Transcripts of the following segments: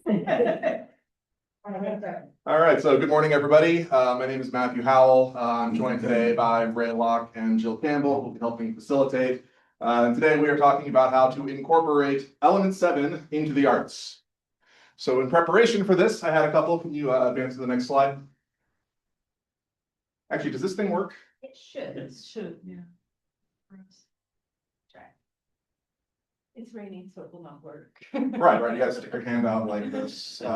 All right, so good morning, everybody. My name is Matthew Howell. I'm joined today by Ray Locke and Jill Campbell, who will be helping facilitate. Today we are talking about how to incorporate element 7 into the arts. So in preparation for this, I had a couple. Can you advance to the next slide? Actually, does this thing work? It should, yeah. Try. It's raining, so it will not work. Right, you gotta stick your hand out like this. So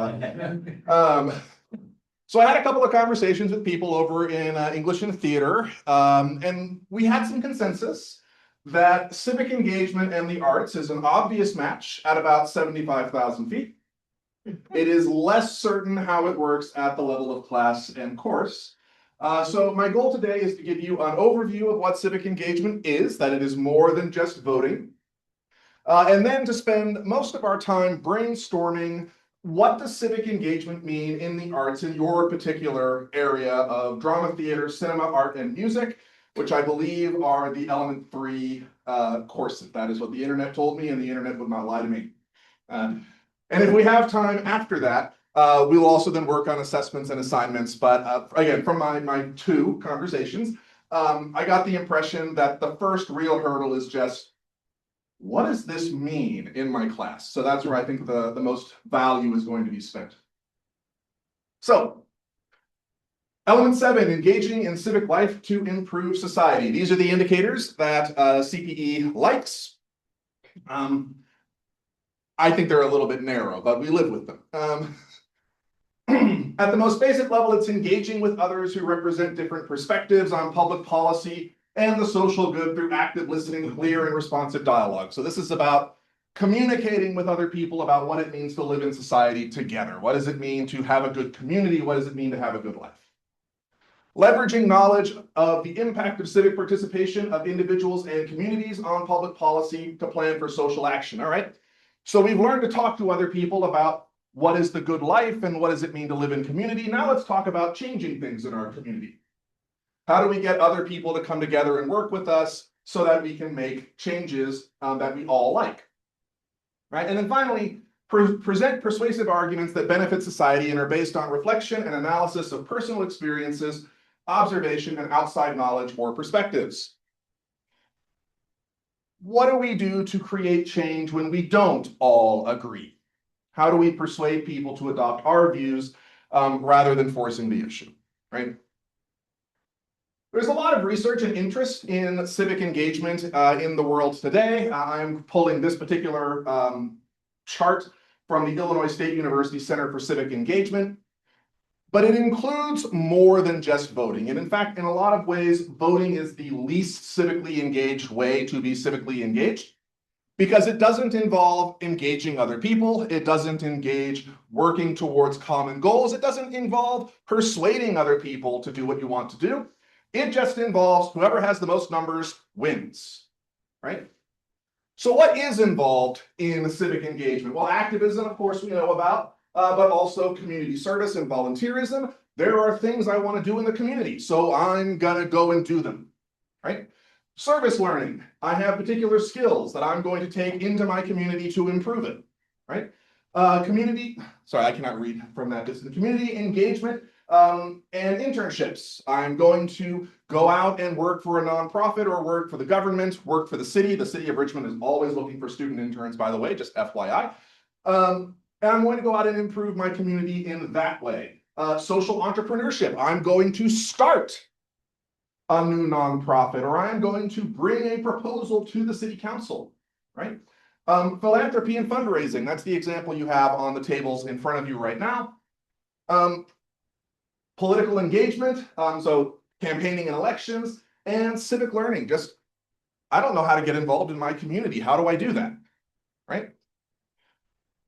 I had a couple of conversations with people over in English and theater, and we had some consensus that civic engagement and the arts is an obvious match at about 75,000 feet. It is less certain how it works at the level of class and course. So my goal today is to give you an overview of what civic engagement is, that it is more than just voting. And then to spend most of our time brainstorming what does civic engagement mean in the arts in your particular area of drama, theater, cinema, art, and music, which I believe are the element 3 courses. That is what the internet told me, and the internet would not lie to me. And if we have time after that, we will also then work on assessments and assignments. But again, from my 2 conversations, I got the impression that the first real hurdle is just, what does this mean in my class? So that's where I think the most value is going to be spent. So, element 7, engaging in civic life to improve society. These are the indicators that CPE likes. I think they're a little bit narrow, but we live with them. At the most basic level, it's engaging with others who represent different perspectives on public policy and the social good through active listening, clear and responsive dialogue. So this is about communicating with other people about what it means to live in society together. What does it mean to have a good community? What does it mean to have a good life? Leveraging knowledge of the impact of civic participation of individuals and communities on public policy to plan for social action. All right. So we've learned to talk to other people about what is the good life and what does it mean to live in community. Now let's talk about changing things in our community. How do we get other people to come together and work with us so that we can make changes that we all like, right? And then finally, present persuasive arguments that benefit society and are based on reflection and analysis of personal experiences, observation, and outside knowledge or perspectives. What do we do to create change when we don't all agree? How do we persuade people to adopt our views rather than forcing the issue, right? There's a lot of research and interest in civic engagement in the world today. I'm pulling this particular chart from the Illinois State University Center for Civic Engagement, but it includes more than just voting. And in fact, in a lot of ways, voting is the least civically engaged way to be civically engaged because it doesn't involve engaging other people. It doesn't engage working towards common goals. It doesn't involve persuading other people to do what you want to do. It just involves whoever has the most numbers wins, right? So what is involved in civic engagement? Well, activism, of course, we know about, but also community service and volunteerism. There are things I want to do in the community, so I'm gonna go and do them, right? Service learning. I have particular skills that I'm going to take into my community to improve it, right? Sorry, I cannot read from that distance. Community engagement. And internships. I'm going to go out and work for a nonprofit or work for the government, work for the city. The city of Richmond is always looking for student interns, by the way, just FYI. And I'm going to go out and improve my community in that way. Social entrepreneurship. I'm going to start a new nonprofit, or I'm going to bring a proposal to the city council, right? Philanthropy and fundraising. That's the example you have on the tables in front of you right now. Political engagement, so campaigning and elections, and civic learning. Just, I don't know how to get involved in my community. How do I do that, right?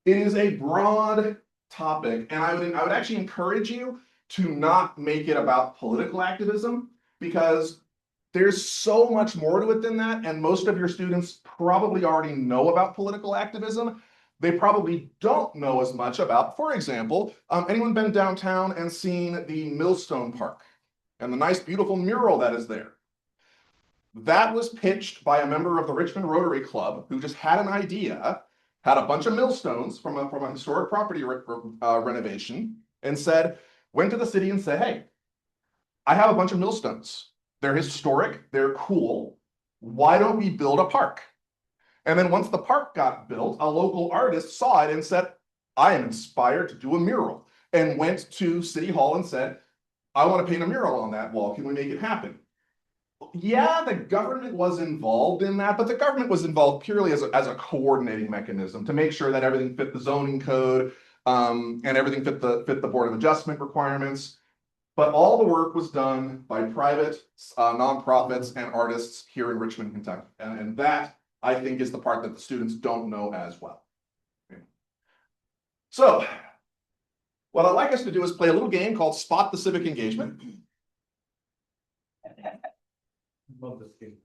It is a broad topic, and I would actually encourage you to not make it about political activism, because there's so much more to it than that, and most of your students probably already know about political activism. They probably don't know as much about, for example, anyone been downtown and seen the Millstone Park and the nice, beautiful mural that is there? That was pitched by a member of the Richmond Rotary Club who just had an idea had a bunch of millstones from a historic property renovation, and went to the city and said, hey, I have a bunch of millstones. They're historic, they're cool. Why don't we build a park? And then once the park got built, a local artist saw it and said, I am inspired to do a mural, and went to City Hall and said, I want to paint a mural on that wall. Can we make it happen? Yeah, the government was involved in that, but the government was involved purely as a coordinating mechanism to make sure that everything fit the zoning code, and everything fit the Board of Adjustment requirements. But all the work was done by private nonprofits and artists here in Richmond, Kentucky. And that, I think, is the part that the students don't know as well. So what I'd like us to do is play a little game called Spot the Civic Engagement. Love this game.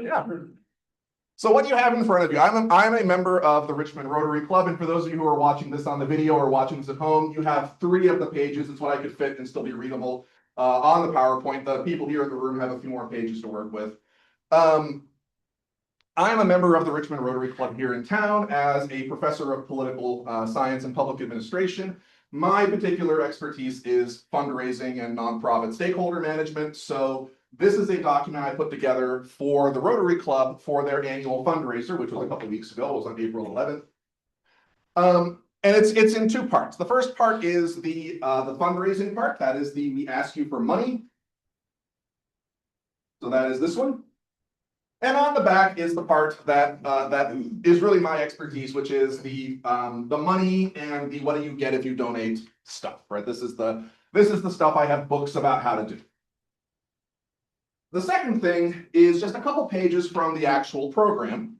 Yeah. So what you have in front of you, I'm a member of the Richmond Rotary Club, and for those of you who are watching this on the video or watching this at home, you have 3 of the pages. It's what I could fit and still be readable on the PowerPoint. The people here in the room have a few more pages to work with. I'm a member of the Richmond Rotary Club here in town as a professor of political science and public administration. My particular expertise is fundraising and nonprofit stakeholder management. So this is a document I put together for the Rotary Club for their annual fundraiser, which was a couple of weeks ago. It was on April 11th. And it's in 2 parts. The first part is the fundraising part. That is we ask you for money. So that is this one. And on the back is the part that is really my expertise, which is the money and the what do you get if you donate stuff, right? This is the stuff I have books about how to do. The second thing is just a couple pages from the actual program,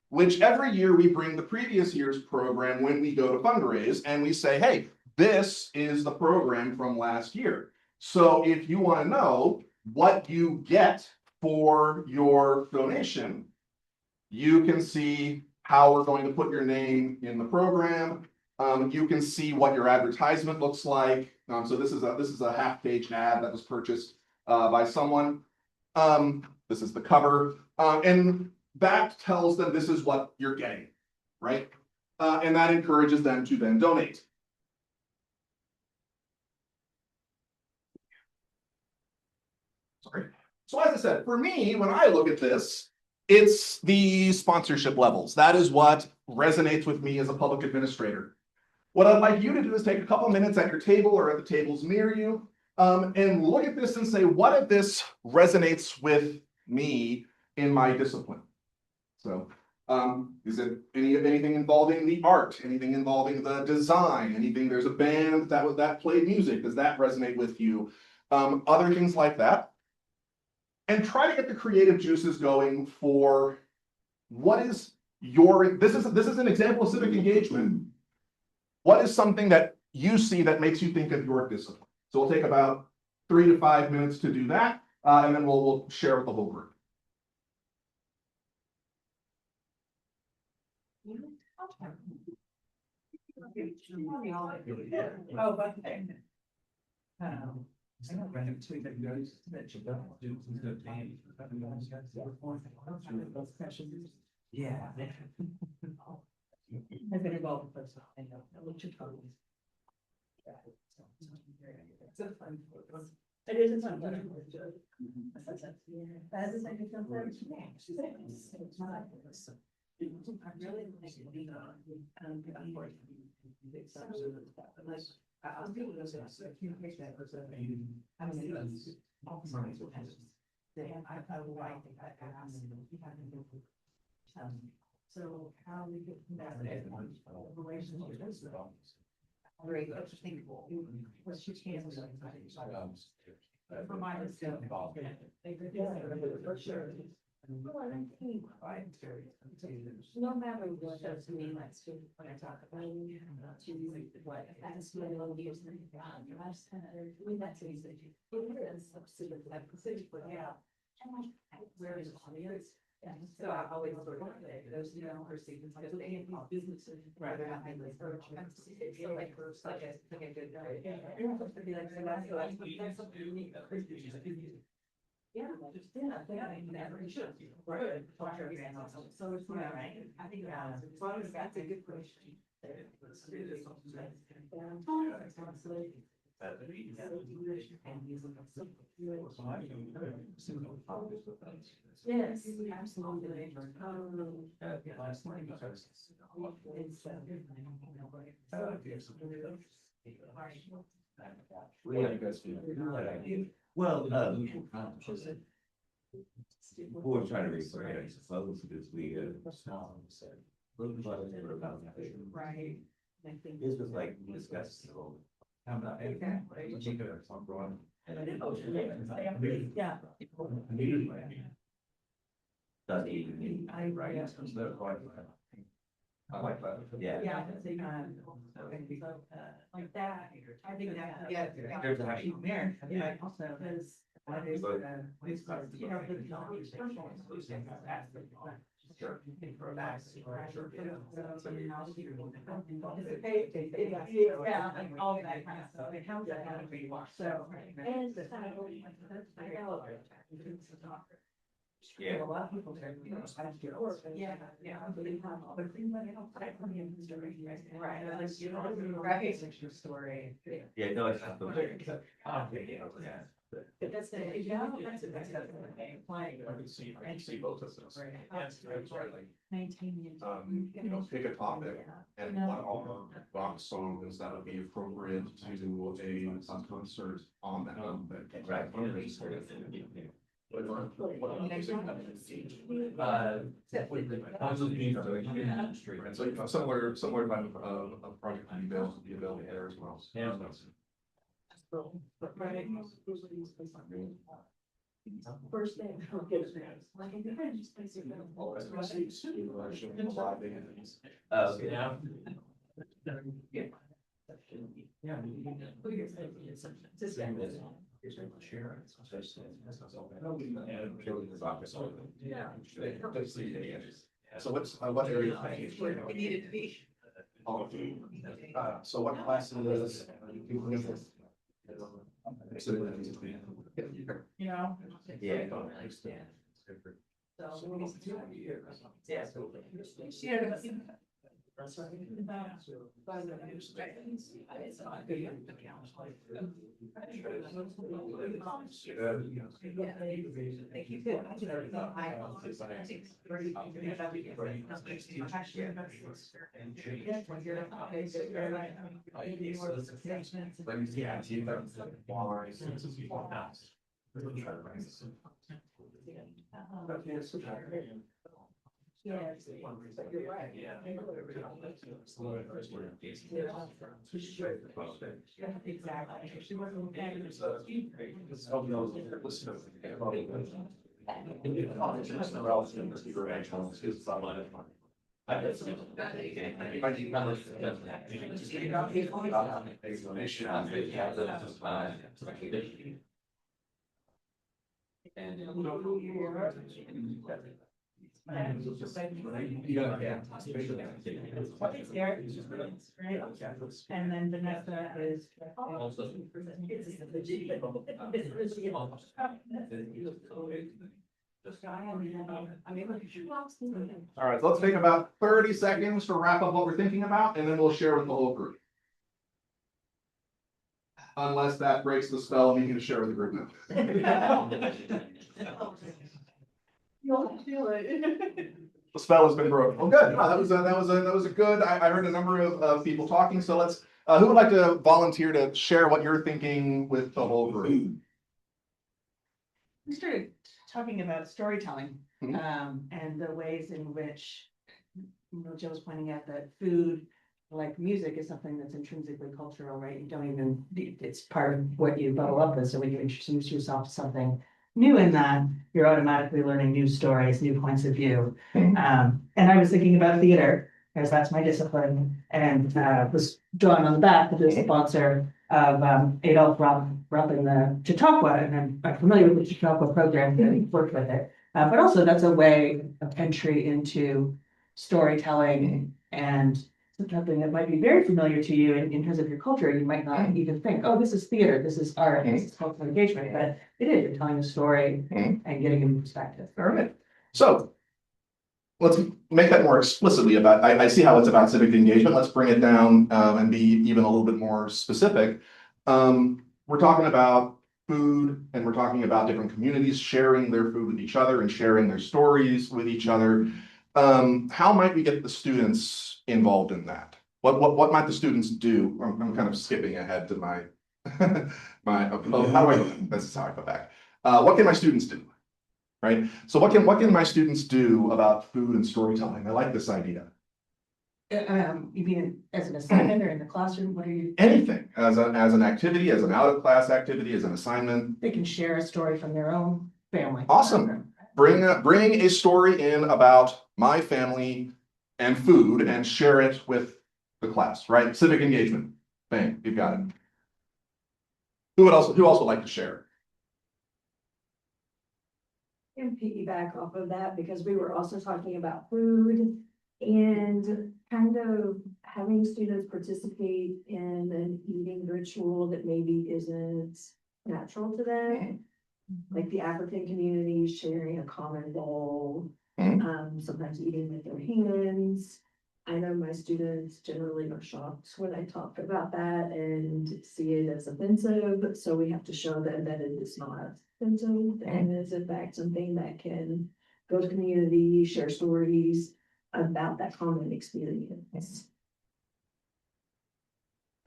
which every year we bring the previous year's program when we go to fundraise, and we say, hey, this is the program from last year. So if you want to know what you get for your donation, you can see how we're going to put your name in the program. You can see what your advertisement looks like. So this is a half-page ad that was purchased by someone. This is the cover, and that tells them this is what you're getting, right? And that encourages them to then donate. Sorry. So as I said, for me, when I look at this, it's the sponsorship levels. That is what resonates with me as a public administrator. What I'd like you to do is take a couple minutes at your table or at the tables near you, and look at this and say, what of this resonates with me in my discipline? So is it anything involving the art, anything involving the design, anything, there's a band that played music, does that resonate with you? Other things like that. And try to get the creative juices going for what is this is an example of civic engagement. What is something that you see that makes you think of your discipline? So we'll take about 3 to 5 minutes to do that, and then we'll share with the whole group. I know random tweet that goes that you don't do the thing. Yeah. I've been involved with this. I know. What you're talking about. It's a fun. It is a fun. That is like a fun. I really like being on. I'll do it as a communication person. I mean, I will write the so how we get that relationship. Very good. What's your chance? For my myself. For sure. No matter what does mean, like when I talk about what that's my own years. Where is it? So I always sort of say those perceived because they have these businesses rather than having this so like a good be like that's something unique. Yeah, never should. Right. So it's not right. I think that's a good question. Yes, absolutely. What do you guys feel? Well, we're trying to raise the rate, I suppose, because we, Right. this was like discussed. I'm not. Yeah. Doesn't even. I- Right. I like that. Yeah. Yeah. Like that, I think that, yeah. There's a happy there, yeah, also, because. You know, the. Yeah, like all that kind of stuff, it helps that kind of be washed, so. And the. Yeah. A lot of people say, you know, I have to work. Yeah, yeah. But things like, right, like, you know, right, your story. Yeah, no, it's not. Yeah. But that's the, yeah, that's playing. I can see both of those. Maintaining. You know, pick a topic and what all rock songs that would be appropriate to do a concert on that topic. Right. So, you know, similar type of project would be available there as well. Yeah. First thing. Yeah. So what area? It needed to be. So what classes? You know? Yeah. Yes, you're right. Exactly. She wasn't. And then Vanessa is. All right, so let's take about 30 seconds to wrap up what we're thinking about, and then we'll share with the whole group. Unless that breaks the spell and you can share with the group now. The spell has been broken. Well, good. No, that was a good. I heard a number of people talking. So let's. Who would like to volunteer to share what you're thinking with the whole group? We started talking about storytelling, Mhm. and the ways in which, you know, Joe was pointing out that food, like music, is something that's intrinsically cultural, right? You don't even, it's part of what you bubble up with. So when you introduce yourself to something new in that, you're automatically learning new stories, new points of view. And I was thinking about theater, as that's my discipline, and was drawn on the back of the sponsor of Adolph Rupp in the Chautauqua, and I'm familiar with the Chautauqua program, and worked with it. But also that's a way of entry into storytelling and something that might be very familiar to you in terms of your culture, you might not even think, oh, this is theater, this is art, this is cultural engagement, but it is, you're telling a story and getting a perspective. All right, so let's make that more explicitly about, I see how it's about civic engagement. Let's bring it down and be even a little bit more specific. We're talking about food and we're talking about different communities sharing their food with each other and sharing their stories with each other. How might we get the students involved in that? What might the students do? I'm kind of skipping ahead to my, how do I go? This is how I go back. What can my students do? Right? So what can my students do about food and storytelling? I like this idea. You mean as an assignment or in the classroom, what are you? Anything as an activity, as an out of class activity, as an assignment. They can share a story from their own family. Awesome. Bring a story in about my family and food and share it with the class, right? Civic engagement. Bang, you've got it. Who else would like to share? And piggyback off of that, because we were also talking about food and kind of having students participate in an eating ritual that maybe isn't natural to them. Like the African community sharing a common bowl, sometimes eating with their hands. I know my students generally are shocked when I talk about that and see it as offensive, so we have to show them that it is not offensive and is in fact something that can go to community, share stories about that common experience.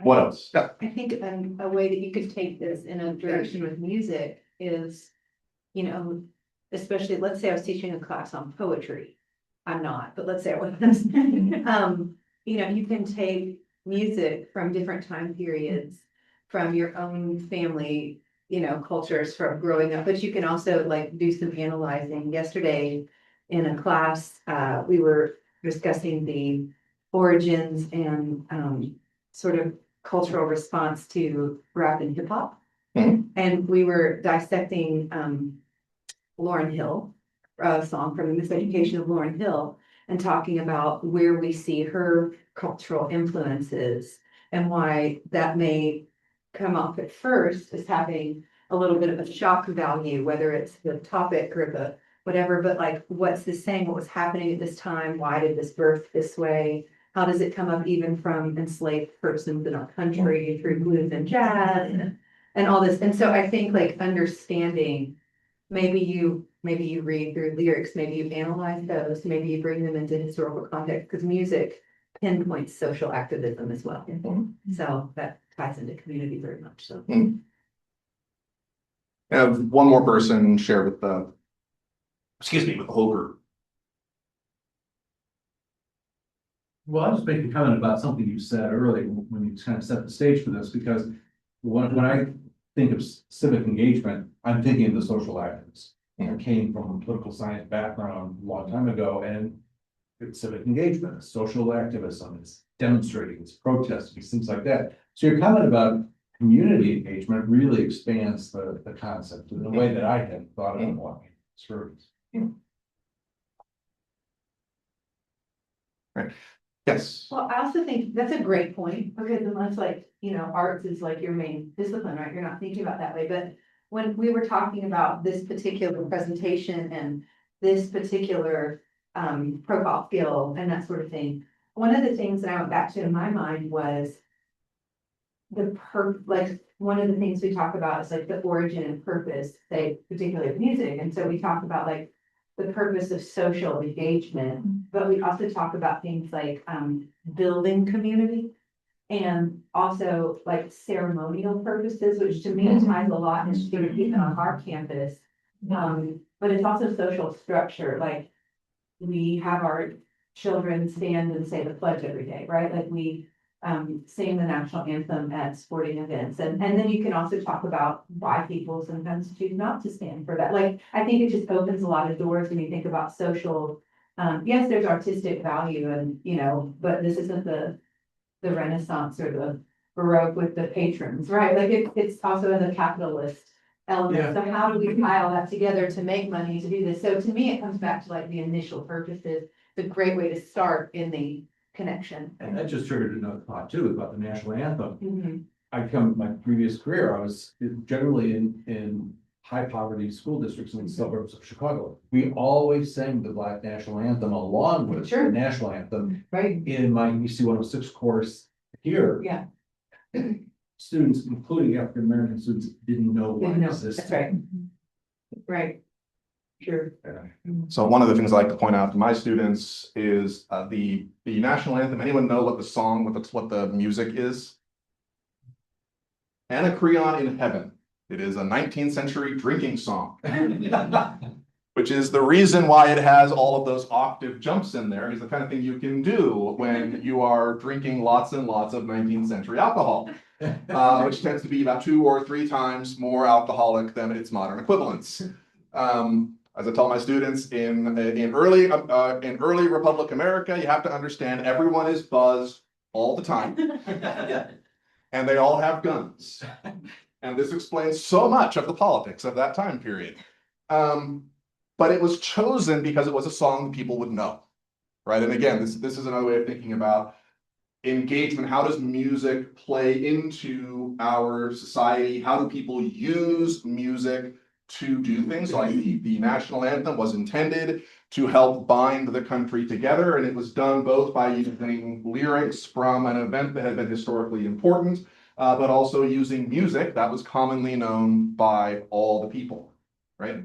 What else? Yeah. I think a way that you could take this in a direction with music is, you know, especially, let's say I was teaching a class on poetry. I'm not, but let's say I was. You know, you can take music from different time periods, from your own family, you know, cultures from growing up, but you can also like do some analyzing. Yesterday in a class, we were discussing the origins and sort of cultural response to rap and hip hop. And we were dissecting Lauryn Hill, a song from the Miseducation of Lauryn Hill, and talking about where we see her cultural influences and why that may come off at first as having a little bit of a shock value, whether it's the topic or the whatever, but like, what's this saying? What was happening at this time? Why did this birth this way? How does it come up even from enslaved persons in our country through blues and jazz and all this? And so I think like understanding, maybe you read through lyrics, maybe you analyze those, maybe you bring them into historical context, because music pinpoints social activism as well. So that ties into community very much. So I have one more person share with the whole group. Well, I'll just make a comment about something you said earlier when you kind of set the stage for this, because when I think of civic engagement, I'm thinking of the social activists. I came from a political science background a long time ago, and it's civic engagement, it's social activism, it's demonstrating, it's protesting, it's things like that. So your comment about community engagement really expands the concept in a way that I hadn't thought of walking through. Right. Yes. well, I also think that's a great point, because unless like, you know, arts is like your main discipline, right? You're not thinking about that way, but when we were talking about this particular presentation and this particular profile skill and that sort of thing, one of the things that I went back to in my mind was like one of the things we talk about is like the origin and purpose, say particularly of music. And so we talk about like the purpose of social engagement, but we also talk about things like building community and also like ceremonial purposes, which to me ties a lot into even on our campus. But it's also social structure, like we have our children stand and say the pledge every day, right? Like we sing the national anthem at sporting events. And then you can also talk about why people sometimes choose not to stand for that. Like, I think it just opens a lot of doors when you think about social, yes, there's artistic value and, you know, but this isn't the Renaissance or the Baroque with the patrons, right? Like it's also in the capitalist element. So how do we tie all that together to make money to do this? So to me, it comes back to like the initial purposes. It's a great way to start in the connection. And that just triggered another thought too, about the national anthem. Mhm. My previous career, I was generally in high poverty school districts in the suburbs of Chicago. We always sang the Black National Anthem along with the Sure. national anthem Right, in my EC 106 course here. yeah, Students, including African American students, didn't know what didn't know, existed. that's right. Right. Sure. So one of the things I like to point out to my students is the national anthem. Anyone know what the song, what the music is? Anacreon in Heaven. It is a 19th century drinking song. Which is the reason why it has all of those octave jumps in there. Is the kind of thing you can do when you are drinking lots and lots of 19th century alcohol, which tends to be about 2 or 3 times more alcoholic than its modern equivalents. As I tell my students, in early Republic America, you have to understand everyone is buzzed all the time, and they all have guns, and this explains so much of the politics of that time period. But it was chosen because it was a song people would know, right? And again, this is another way of thinking about engagement. How does music play into our society? How do people use music to do things? Like the national anthem was intended to help bind the country together, and it was done both by using lyrics from an event that had been historically important, but also using music that was commonly known by all the people, right?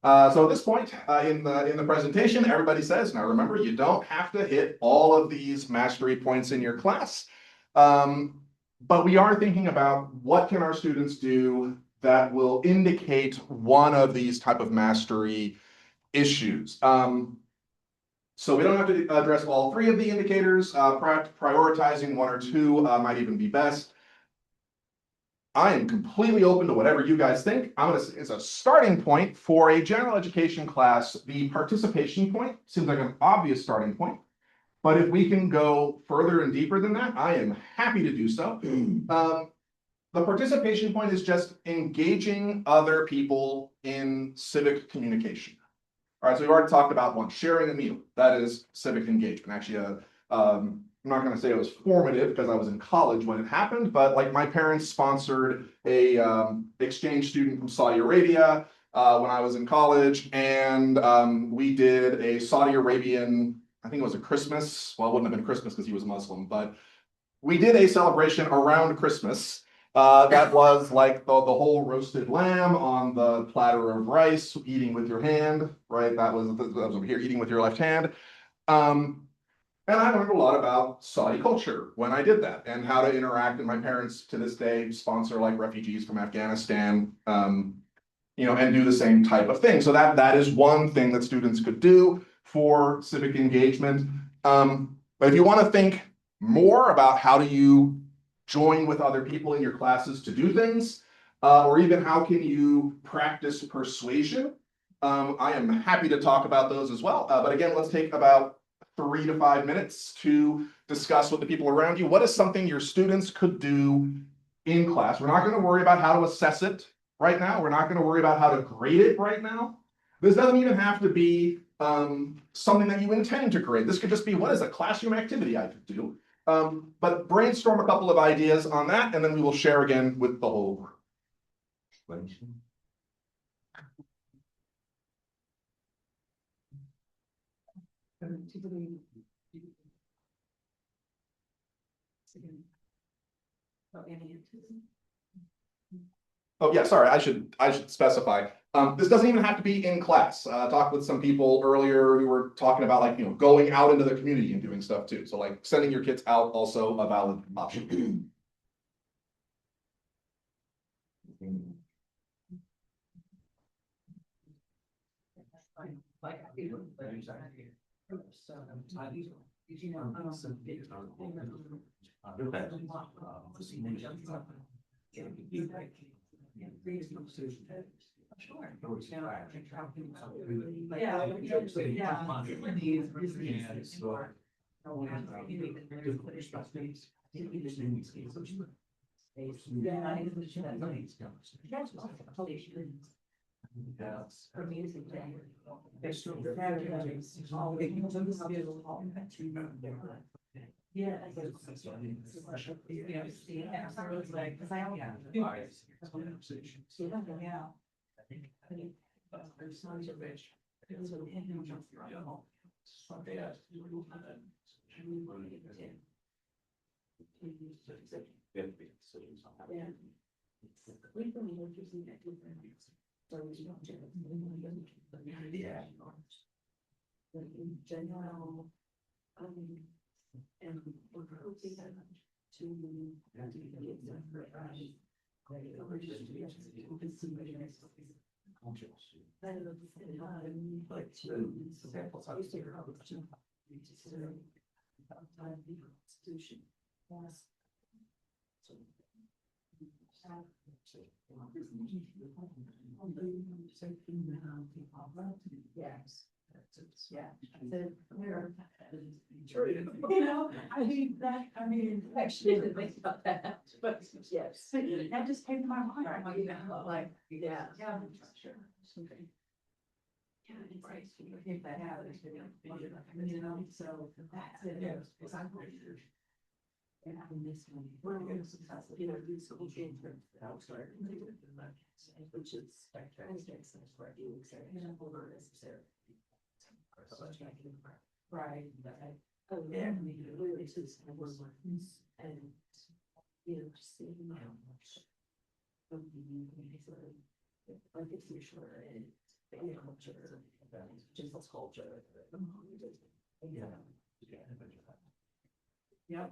So at this point in the presentation, everybody says, now remember, you don't have to hit all of these mastery points in your class, but we are thinking about what can our students do that will indicate one of these type of mastery issues. So we don't have to address all 3 of the indicators. Prioritizing 1 or 2 might even be best. I am completely open to whatever you guys think. I'm gonna say, as a starting point for a general education class, the participation point seems like an obvious starting point. But if we can go further and deeper than that, I am happy to do so. The participation point is just engaging other people in civic communication. All right, so we've already talked about 1, sharing a meal. That is civic engagement. Actually, I'm not going to say it was formative because I was in college when it happened, but like my parents sponsored a exchange student from Saudi Arabia when I was in college, and we did a Saudi Arabian, I think it was a Christmas. Well, it wouldn't have been Christmas because he was Muslim, but we did a celebration around Christmas. That was like the whole roasted lamb on the platter of rice, eating with your hand, right? That was over here, eating with your left hand. And I learned a lot about Saudi culture when I did that and how to interact. And my parents to this day sponsor like refugees from Afghanistan, you know, and do the same type of thing. So that is one thing that students could do for civic engagement. But if you want to think more about how do you join with other people in your classes to do things, or even how can you practice persuasion, I am happy to talk about those as well. But again, let's take about 3 to 5 minutes to discuss with the people around you. What is something your students could do in class? We're not going to worry about how to assess it right now. We're not going to worry about how to grade it right now. This doesn't even have to be something that you intend to grade. This could just be, what is a classroom activity I could do? But brainstorm a couple of ideas on that, and then we will share again with the whole group. Oh yeah, sorry, I should specify. This doesn't even have to be in class. Talked with some people earlier who were talking about like, you know, going out into the community and doing stuff too. So like sending your kids out, also a valid option. Yeah. I guess it's like, you know, see, and so it's like, cause I only have. Yeah. There's sons of bitch. It was a hidden jump through. Yeah. We can look using that different. So we don't get it. Yeah. But in general, and we're hoping Yes. Yeah. True. You know, I mean, that, I mean, actually, didn't think about that, but yes, that just came to my mind. Like, yeah. Yeah. Sure. Something. Yeah, it's right. If that happens, you know, so that's it. Exactly. And having this one, we're going to success, you know, do some change outside. Which is, for you, necessary. Right. Oh, yeah. Really, it's just kind of work. And, you know, just seeing how much. Like it's usually in the culture, just culture. Yeah. Yeah.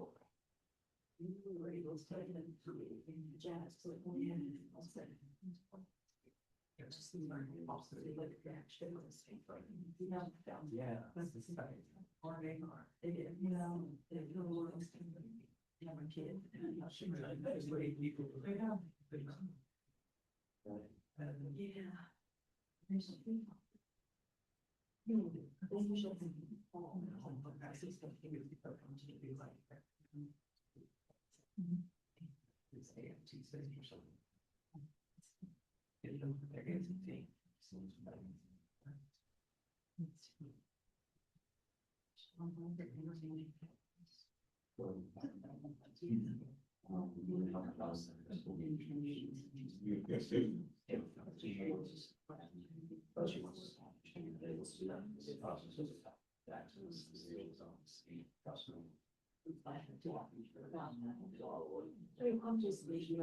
We were able to study them in jazz, so we had also. Just learning also like reaction on the same thing. You know, yeah. That's the study. Or they are, you know, they know what I'm saying. You have a kid. And I'm sure that's the way people. Yeah. Yeah. There's a people. They usually think, oh, no, I see something with the program to be like that. It's AFT says or something. There is a thing. I'm just making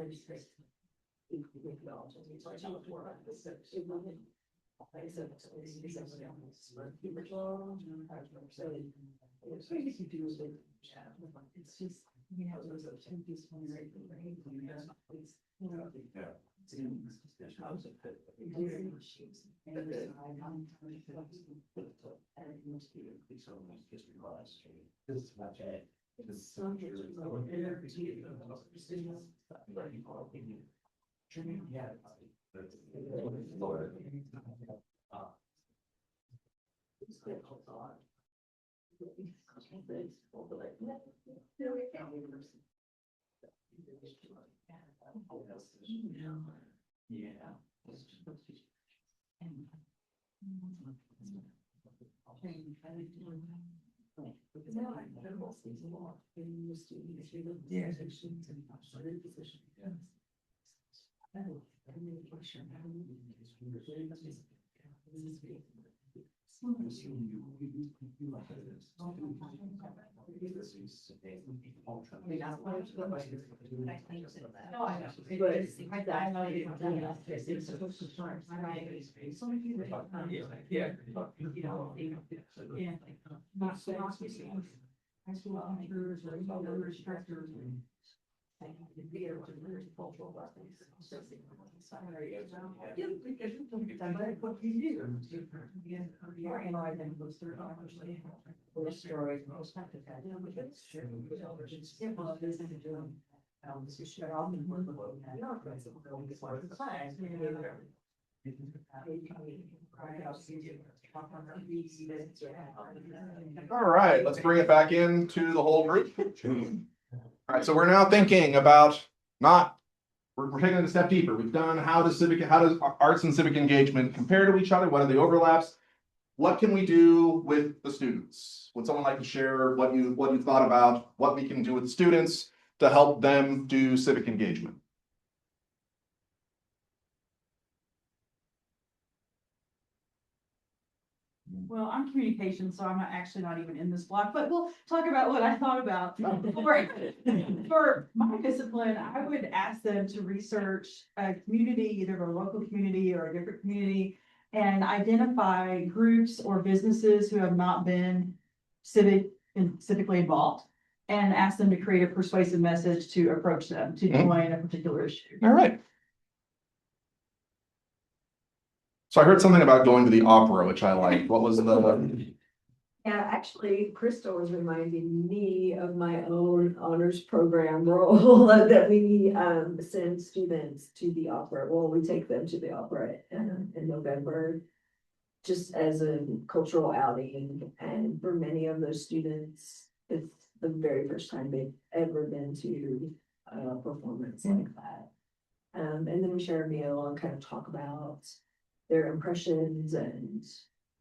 my mistake. It's just, you know, those are two pieces when you're right. Yeah. No, I know. But I know you don't do that. It's supposed to start. So many people. Yeah. You know, yeah. Not so much. High school teachers or other instructors. I have to be able to learn cultural lessons. What you do. Yeah, and I then goes through obviously. Those stories, most of that. This is shut off and work with. All right, let's bring it back into the whole group. All right, so we're now thinking about we're taking it a step deeper. We've done how does arts and civic engagement compare to each other? What are the overlaps? what can we do with the students? Would someone like to share what you thought about what we can do with students to help them do civic engagement? Well, I'm communications, so I'm actually not even in this block, but we'll talk about what I thought about. For my discipline, I would ask them to research a community, either a local community or a different community, and identify groups or businesses who have not been civically involved, and ask them to create a persuasive message to approach them to join a particular issue. All right. So I heard something about going to the opera, which I liked. What was the? Yeah, actually, Crystal was reminding me of my own honors program role that we send students to the opera. Well, we take them to the opera in November, just as a cultural outing. And for many of those students, it's the very first time they've ever been to a performance like that. And then we share a meal and kind of talk about their impressions and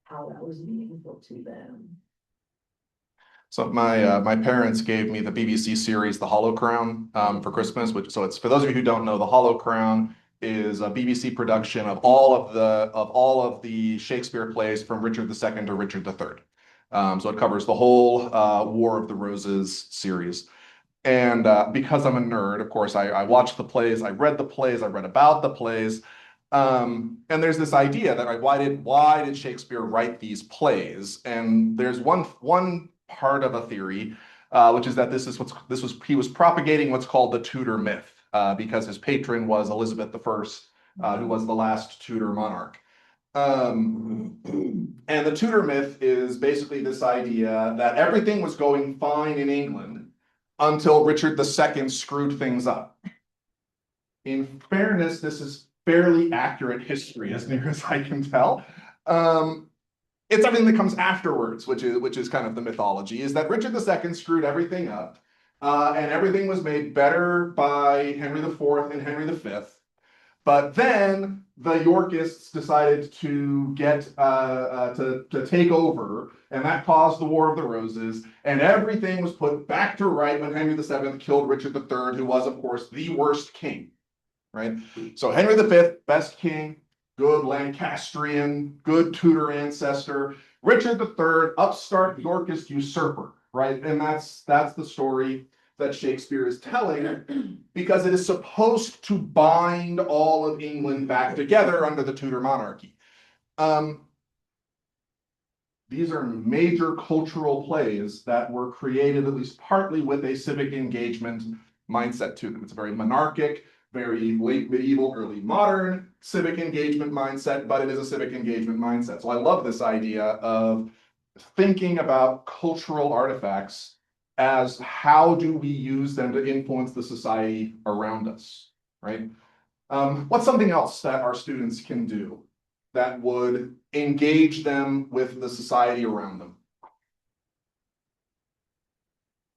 how that was meaningful to them. So my parents gave me the BBC series The Hollow Crown for Christmas, so it's, for those of you who don't know, The Hollow Crown is a BBC production of all of the Shakespeare plays from Richard II to Richard III. So it covers the whole War of the Roses series. And because I'm a nerd, of course, I watched the plays, I read the plays, I read about the plays. And there's this idea that why did Shakespeare write these plays? And there's one part of a theory, which is that he was propagating what's called the Tudor myth, because his patron was Elizabeth I, who was the last Tudor monarch. And the Tudor myth is basically this idea that everything was going fine in England until Richard II screwed things up. In fairness, this is fairly accurate history as near as I can tell. It's everything that comes afterwards, which is kind of the mythology, is that Richard II screwed everything up, and everything was made better by Henry IV and Henry V. But then the Yorkists decided to get to take over, and that caused the War of the Roses, and everything was put back to right when Henry VII killed Richard III, who was, of course, the worst king. Right? So Henry V, best king, good Lancastrian, good Tudor ancestor. Richard III, upstart Yorkist usurper, right? And that's the story that Shakespeare is telling, because it is supposed to bind all of England back together under the Tudor monarchy. These are major cultural plays that were created at least partly with a civic engagement mindset to them. It's a very monarchic, very late medieval, early modern civic engagement mindset, but it is a civic engagement mindset. So I love this idea of thinking about cultural artifacts as how do we use them to influence the society around us, right? What's something else that our students can do that would engage them with the society around them?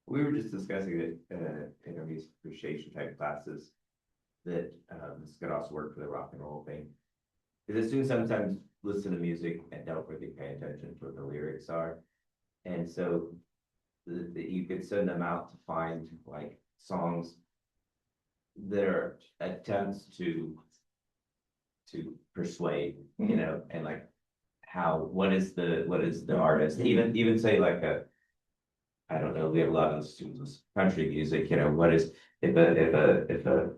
We were just discussing it in our music appreciation type classes, that this could also work for the rock and roll thing. Because the students sometimes listen to music and don't really pay attention to what the lyrics are. And so you could send them out to find like songs that are attempts to persuade, you know, and like what is the artist, even say like I don't know, we have a lot of students with country music, you know, what is if a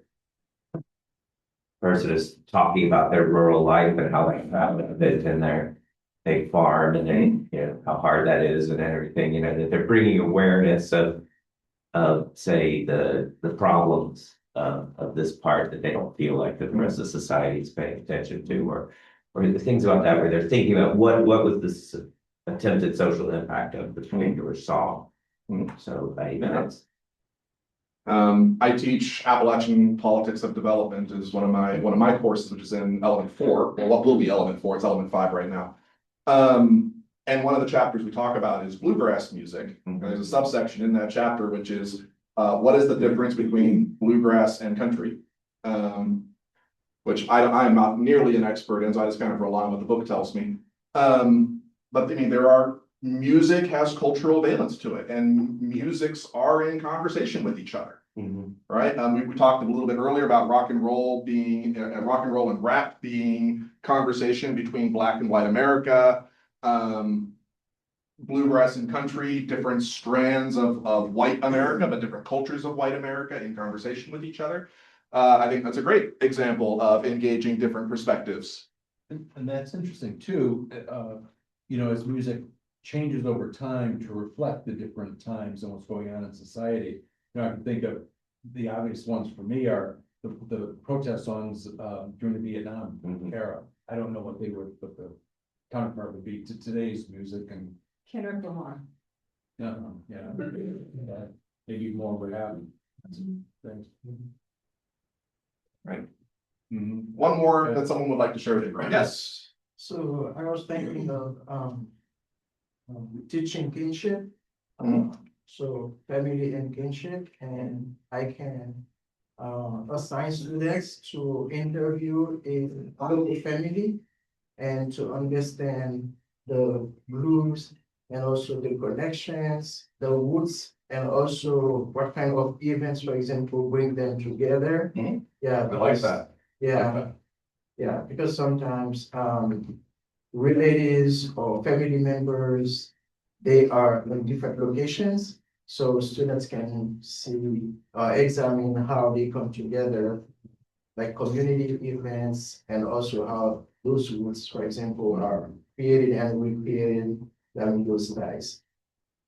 person is talking about their rural life and how they found it in their big farm, and then, you know, how hard that is and everything, you know, that they're bringing awareness of say the problems of this part that they don't feel like the rest of society is paying attention to, or the things about that where they're thinking about what was this attempted social impact of the particular song. So that's I teach Appalachian Politics of Development is one of my courses, which is in element 4. Well, what will be element 4? It's element 5 right now. And one of the chapters we talk about is bluegrass music. And there's a subsection in that chapter which is what is the difference between bluegrass and country, which I am not nearly an expert in, so I just kind of rely on what the book tells me. but I mean, music has cultural valence to it, and musics are in conversation with each other. Right? We talked a little bit earlier about rock and roll and rap being conversation between Black and white America, bluegrass and country, different strands of white America, but different cultures of white America in conversation with each other. I think that's a great example of engaging different perspectives. And that's interesting too, you know, as music changes over time to reflect the different times and what's going on in society. You know, I can think of the obvious ones for me are the protest songs during the Vietnam era. I don't know what they would, but the counterpart would be to today's music and. Kendrick Lamar. Yeah, maybe more would happen. Thanks. Right. Mhm. One more that someone would like to share with you, right? Yes. So I was thinking of teaching kinship. So family and kinship, and I can assign students to interview a local family and to understand the groups and also the connections, the roots, and also what kind of events, for example, bring them together. Yeah. I like that. Yeah. Yeah, because sometimes relatives or family members, they are in different locations. So students can see, examine how they come together, like community events, and also how those roots, for example, are created and recreated in those guys.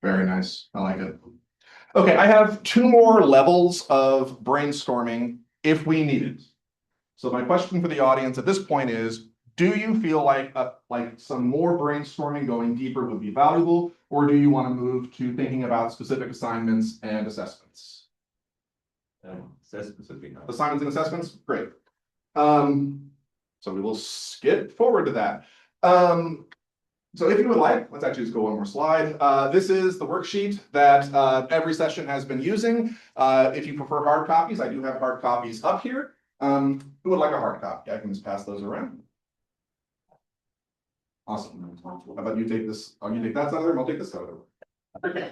Very nice. I like it. Okay, I have two more levels of brainstorming if we need it. So my question for the audience at this point is, do you feel like some more brainstorming going deeper would be valuable, or do you want to move to thinking about specific assignments and assessments? Assessments would be nice. Assignments and assessments, great. So we will skip forward to that. So if you would like, let's actually just go one more slide. This is the worksheet that every session has been using. If you prefer hard copies, I do have hard copies up here. Who would like a hard copy? I can just pass those around. Awesome. How about you take this? Oh, you take that side of the room, I'll take this side of the room. Okay.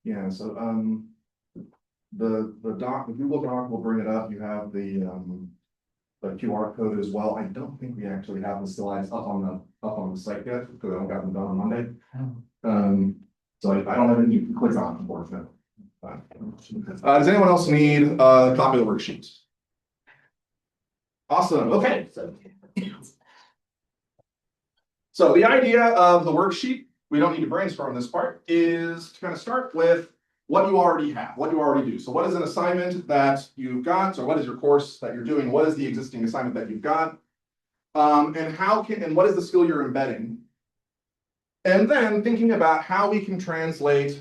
Yeah, so the Google Doc will bring it up. You have the QR code as well. I don't think we actually have the slides up on the site yet because I don't got them done on Monday. So I don't have any you can click on, unfortunately. Does anyone else need a copy of the worksheet? Awesome. Okay. So the idea of the worksheet, we don't need to brainstorm this part, is to kind of start with what you already have, what you already do. So what is an assignment that you've got? So what is your course that you're doing? What is the existing assignment that you've got? And what is the skill you're embedding? And then thinking about how we can translate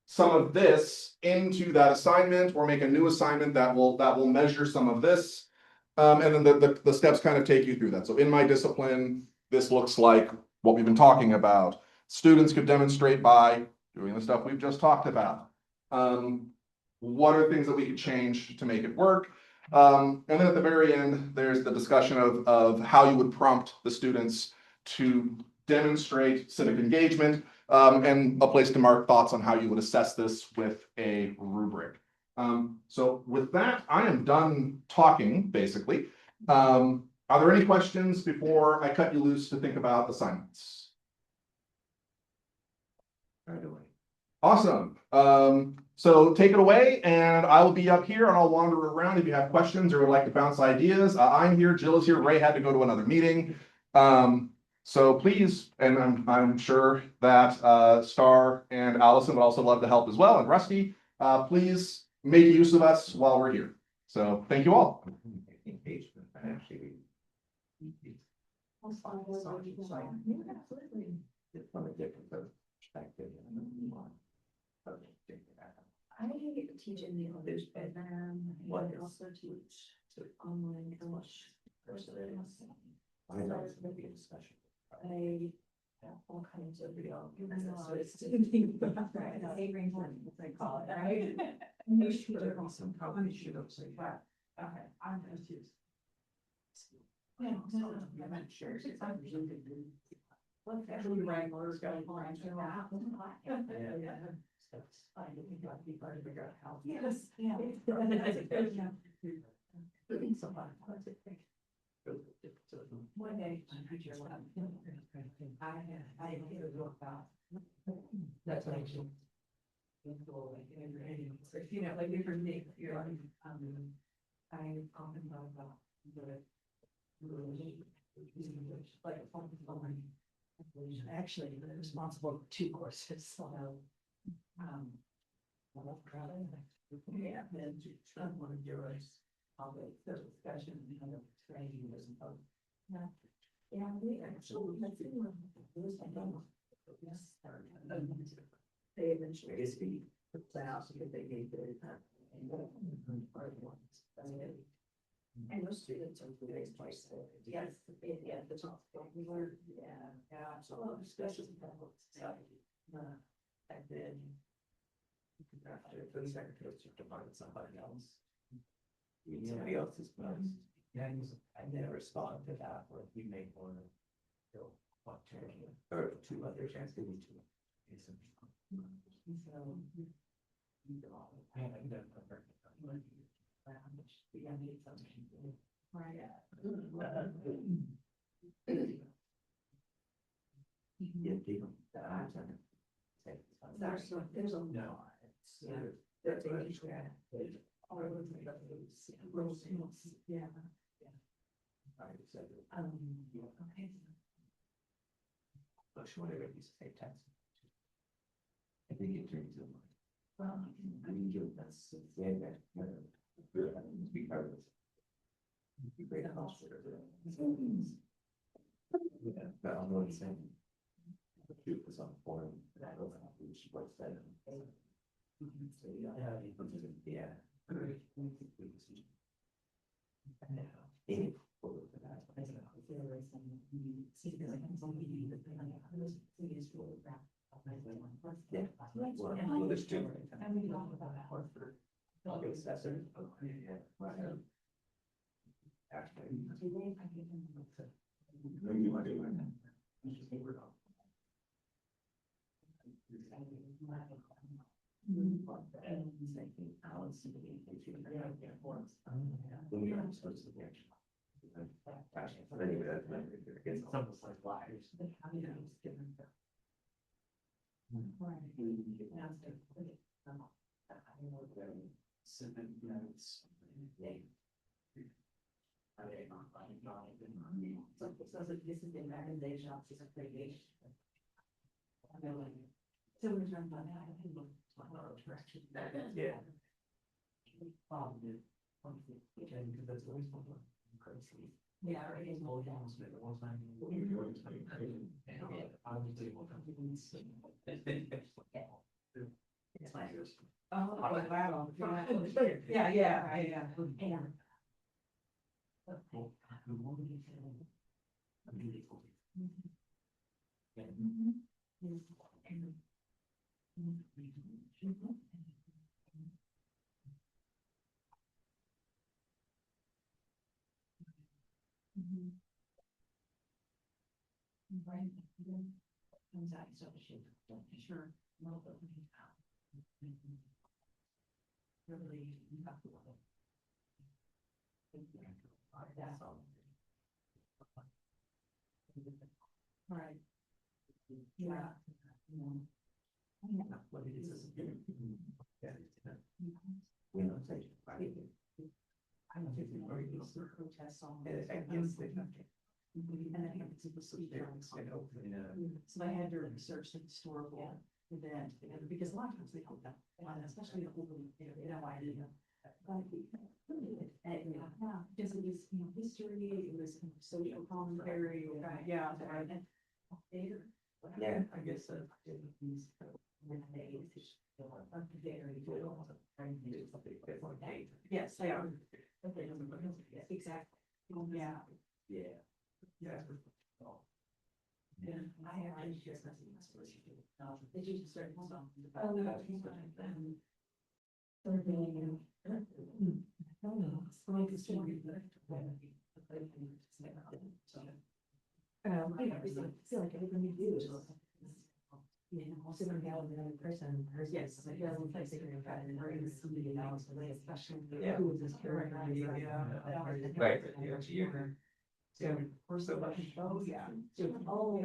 some of this into that assignment or make a new assignment that will measure some of this. And then the steps kind of take you through that. So in my discipline, this looks like what we've been talking about. Students could demonstrate by doing the stuff we've just talked about. What are things that we could change to make it work? And then at the very end, there's the discussion of how you would prompt the students to demonstrate civic engagement, and a place to mark thoughts on how you would assess this with a rubric. So with that, I am done talking, basically. Are there any questions before I cut you loose to think about assignments? Right away. Awesome. So take it away, and I will be up here and I'll wander around if you have questions or would like to bounce ideas. I'm here, Jill is here, Ray had to go to another meeting. So please, and I'm sure that Star and Allison would also love to help as well, and Rusty, please make use of us while we're here. So thank you all. Engagement, actually. From a different perspective. I teach in the others program, but I also teach online English. course of it. I thought it was gonna be a discussion. I have all kinds of real. So it's to think about. Right, no, A-green one, as they call it, right? There should be some combination of say, yeah. Okay, I'm confused. Yeah, no, I'm not sure. What's actually right, Laura's got a plan to that. I think that would be hard to figure out how. Yes, yeah. One day. I hear about. That's what I should. You know, like for me, you're, I often thought about the. Like, actually, they're responsible for 2 courses, so. Yeah, and I want to do it. I'll wait, the discussion, kind of training was about. Yeah. Yeah, we actually. They eventually speak out because they need the. And those students are very twice. Yes, yeah, the top. We were, yeah, so a lot of discussions about stuff. And then. After the secretary to find somebody else. Somebody else's post. Yeah. I never respond to that, where we make one. Or 2 other chances, give me 2. There's a lot. They're taking track. All of those. Yeah. Okay. Whatever you say, text. I think it turns into. Well, I mean, that's, yeah, be part of this. Be great hospital. Yeah, but I'm not saying. Shoot this on form, but I don't know which what's that. Yeah. Well, there's 2. It's almost like liars. Yeah. Yeah, right. Oh, wow. Yeah, yeah, yeah. Right. Anxiety, so sure. Really. That's all. Right. Yeah. What it is. We don't say. I don't think we're going to protest on. Against the. And I think it's a procedure. So I had to research the historical event, because a lot of times they don't know, especially the older, they have idea. And, yeah, because it was, history, it was social commentary, yeah, right. Yeah, I guess so. Yes, they are. Exactly. Yeah. I feel like everything we do is. Sitting down with another person, or yes, it doesn't play figuring out and bring somebody else, especially who is this character. Right. So, we're so much, oh, yeah. So, oh,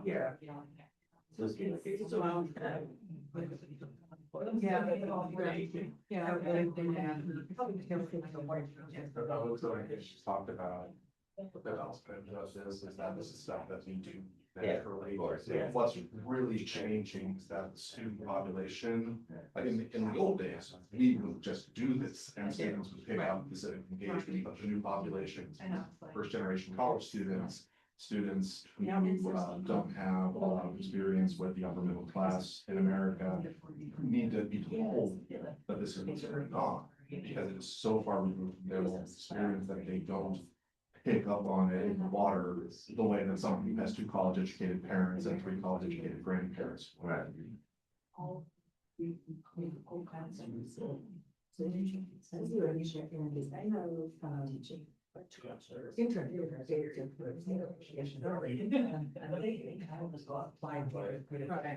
yeah. She's talked about. The development of this is that this is stuff that we do naturally. of course, yeah. What's really changing is that the student population, like in the old days, we would just do this and students would pick up the civic engagement, but the new population, first generation college students, students who don't have a lot of experience with the upper middle class in America need to be told that this is what's going on, because it is so far removed from their own experience that they don't pick up on it in the water the way that someone who has two college educated parents and three college educated grandparents. Right.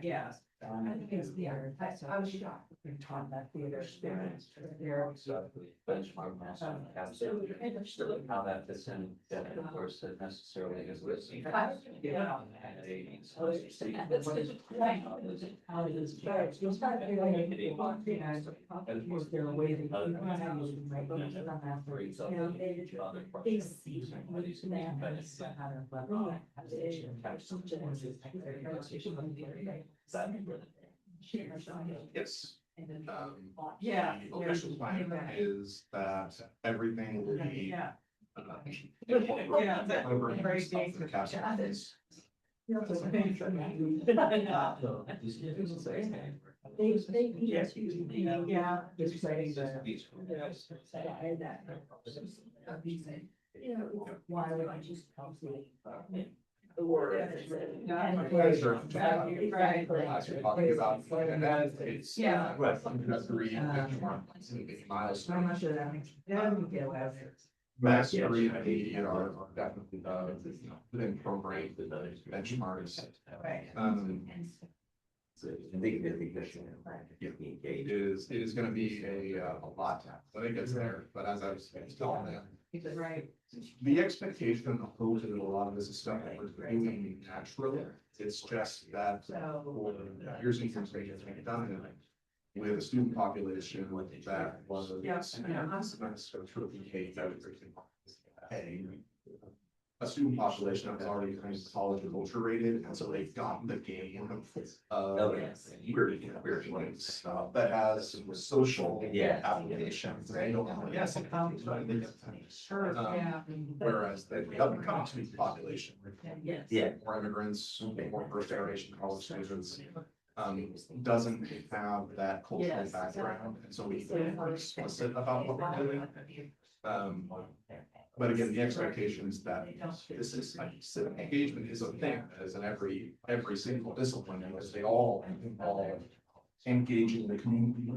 Yeah. I think it's the other, I was shocked. We taught that theater experience. Absolutely. How that fits in, and of course, it necessarily is listening. How it is. You'll start feeling it. Is there a way that you can use it right on that? They see. Yes. Yeah. The official plan is that everything will be. Yeah. Yeah. Very big. Yeah. It's exciting why would I just come to the word? Guys are Right. talking about, and that it's. Yeah. Right. Mastery, benchmarks, and big milestones. I'm not sure that makes. Yeah, we get away with it. Mastery, are definitely, within program, benchmarks. Right. It is gonna be a lot, I think it's there, but as I was telling them. Right. The expectation and the hope that a lot of this is stuff that we're doing naturally, it's just that for years and years, we've done it with a student population that was. A student population that was already kind of college acculturated, and so they've gotten the game of weird stuff that has social applications. They don't know, yes, it comes, but they get Sure, yeah. whereas the up and coming student population, Yes. more immigrants, more first generation college students, doesn't have that cultural background, and so we are explicit about what we're doing. But again, the expectation is that this is like civic engagement is a thing, as in every single discipline, because they all involve engaging the community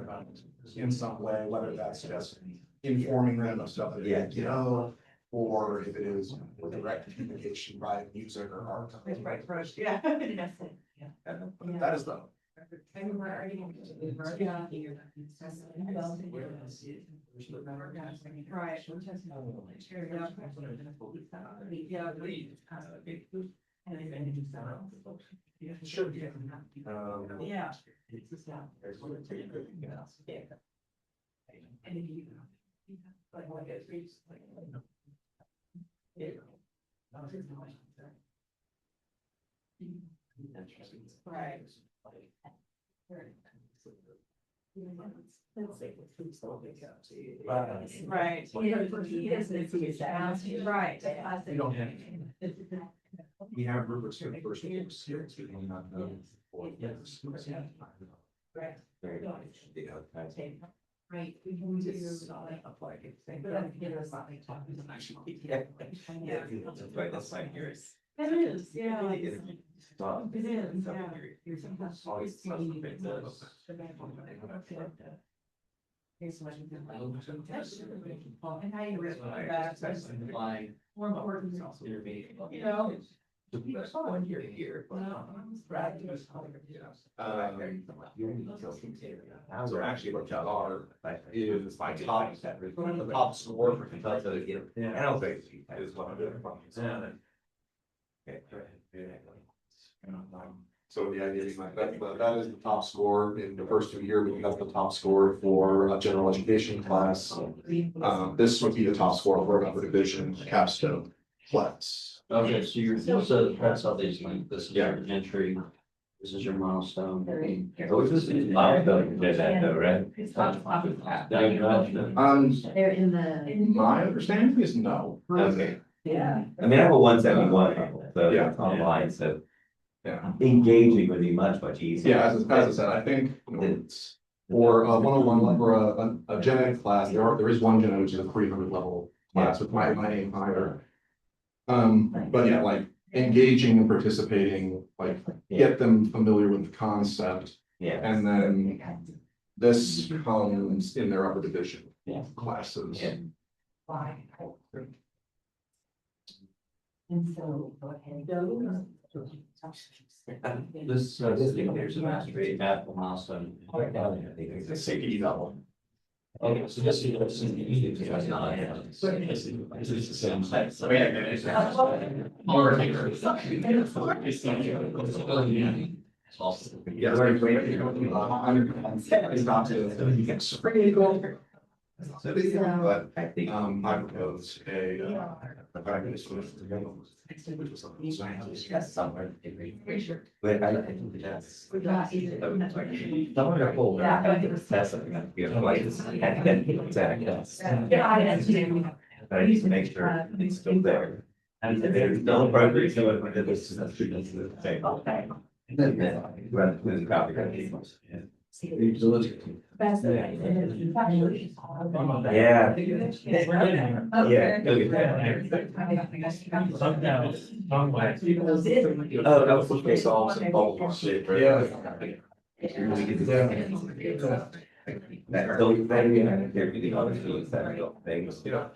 in some way, whether that's just informing them of stuff that they know, or if it is direct communication by music or art. Right, first, yeah. And that is the. Right. Sure. Yeah. Right. Right. Right. We don't have. We have rubrics for the first year skills, we do not know. Right. Right. We can do. That's my curious. It is, yeah. It is. It is, yeah. And how you respond back, that's more important, you know? One year here. So actually what y'all are, is my top, the top score for Kentucky. And I'll say, is one of the. So the idea is like, that is the top score in the first 2 years, but that's the top score for a general education class. This would be the top score for another division capstone class. Okay, so you're, so that's how they, this is Yeah. your entry, this is your milestone. So this is milestone, did that though, right? They're in the. My understanding is no. Okay, Yeah. I mean, I have a 171 level, so Yeah. it's online, so Yeah. engaging would be much easier. Yeah, as I said, I think, it's for a 101, for a gen ed class, there is one gen ed, which is a 300 level class with my aim higher. But yeah, like engaging and participating, like get them familiar with the concept, Yeah, and then this comes in their upper division Yeah. classes. Yeah. And so, go ahead. This, there's a master rate math milestone. It's a safety level. Okay, so this is not. This is the same type. Yeah. It's not to, you can spring it. But, I think. I propose a practice with the government, which was something. Somewhere. But I think that's. Someone to hold. That's something that, you know, like, and then exactly. But I need to make sure it's still there. And there's no progress, so this is the same. And then, run through the copy. Yeah. Yeah. Oh, that was okay. Solves and bubble shape, right? That don't, they're getting other things that don't things, you know.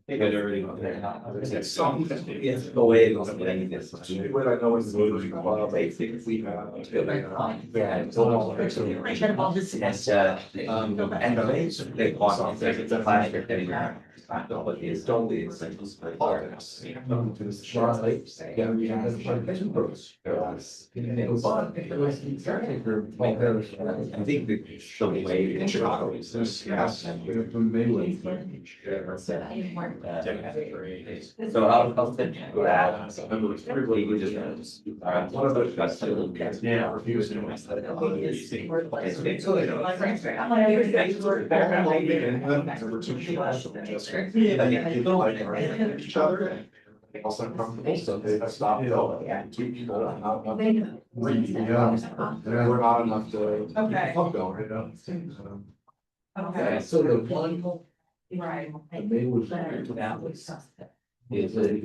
They got everything on there. It's something. It's the way it goes, like this. What I know is moving. Basically. Yeah. It's almost like so. And they want to, it's a class, they're getting around. But it's totally essential. Politics. To this short lake. Yeah, we have two roads. I think the way In Chicago, is this, yes. So I'll send you that. We would just. One of those guys. Yeah. Refused to. There were two people just. Each other. They also uncomfortable, so they stopped going. Two people, not three. Yeah. There were not enough to. Okay. Keep going. Okay. So the one, Right. the main was. Is it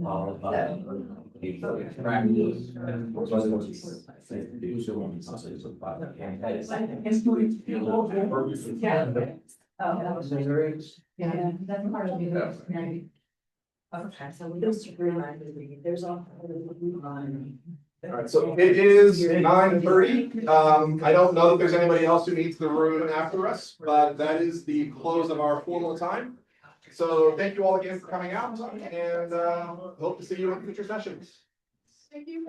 all about? Yeah, that's part of the. Okay, so this reminded me, there's all. All right, so it is 9:30. I don't know that there's anybody else who needs the room after us, but that is the close of our formal time. So thank you all again for coming out, and hope to see you in future sessions. Thank you.